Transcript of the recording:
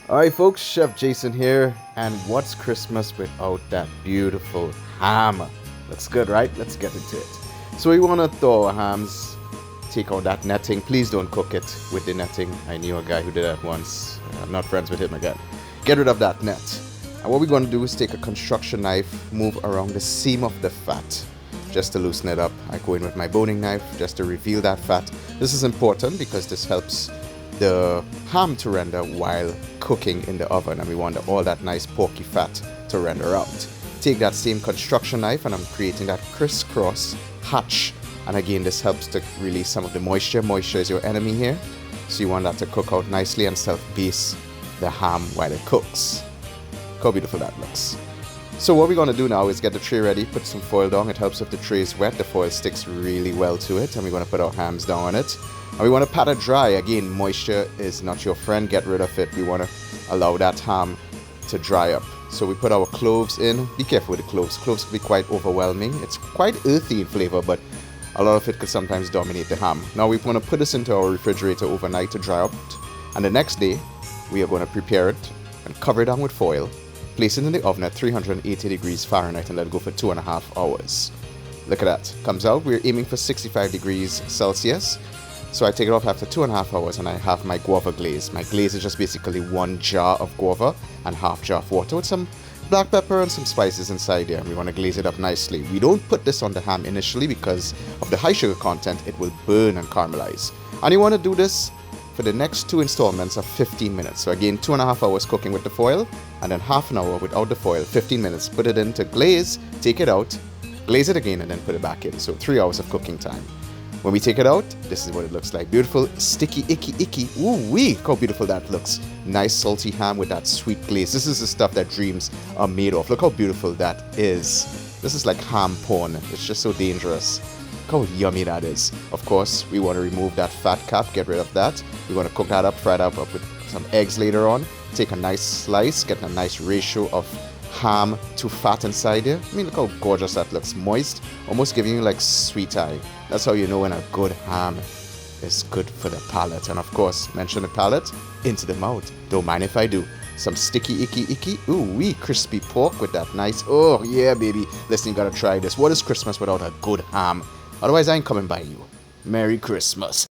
Alright folks, Chef Jason here, and what's Christmas without that beautiful ham? Looks good, right? Let's get into it. So we want to thaw our hams, take out that netting. Please don't cook it with the netting. I knew a guy who did that once. I'm not friends with him again. Get rid of that net. And what we're going to do is take a construction knife, move around the seam of the fat just to loosen it up. I go in with my boning knife just to reveal that fat. This is important because this helps the ham to render while cooking in the oven, and we want all that nice porky fat to render out. Take that same construction knife and I'm creating that crisscross hatch, and again this helps to release some of the moisture. Moisture is your enemy here, so you want that to cook out nicely and self-base the ham while it cooks. Look how beautiful that looks. So what we're going to do now is get the tray ready, put some foil down. It helps if the tray is wet, the foil sticks really well to it, and we're going to put our hams down on it. And we want to pat it dry. Again, moisture is not your friend, get rid of it. We want to allow that ham to dry up. So we put our cloves in. Be careful with the cloves. Cloves can be quite overwhelming. It's quite earthy in flavor, but a lot of it could sometimes dominate the ham. Now we're going to put this into our refrigerator overnight to dry out, and the next day we are going to prepare it and cover it down with foil. Place it in the oven at 380 degrees Fahrenheit and let it go for 2.5 hours. Look at that. Comes out. We're aiming for 65 degrees Celsius. So I take it off after 2.5 hours and I have my guava glaze. My glaze is just basically 1 jar of guava and half jar of water with some black pepper and some spices inside there. And we want to glaze it up nicely. We don't put this on the ham initially because of the high sugar content. It will burn and caramelize. And you want to do this for the next 2 installments of 15 minutes. So again, 2.5 hours cooking with the foil, and then half an hour without the foil, 15 minutes. Put it into glaze, take it out, glaze it again, and then put it back in. So 3 hours of cooking time. When we take it out, this is what it looks like. Beautiful, sticky, icky. Ooh-wee, look how beautiful that looks. Nice salty ham with that sweet glaze. This is the stuff that dreams are made of. Look how beautiful that is. This is like ham porn. It's just so dangerous. Look how yummy that is. Of course, we want to remove that fat cap, get rid of that. We want to cook that up, fry that up with some eggs later on. Take a nice slice, get a nice ratio of ham to fat inside there. I mean, look how gorgeous that looks. Moist, almost giving you like sweet eye. That's how you know when a good ham is good for the palate. And of course, mention the palate, into the mouth. Don't mind if I do. Some sticky, icky. Ooh-wee, crispy pork with that nice, oh yeah, baby. Listen, you gotta try this. What is Christmas without a good ham? Otherwise, I ain't coming by you. Merry Christmas.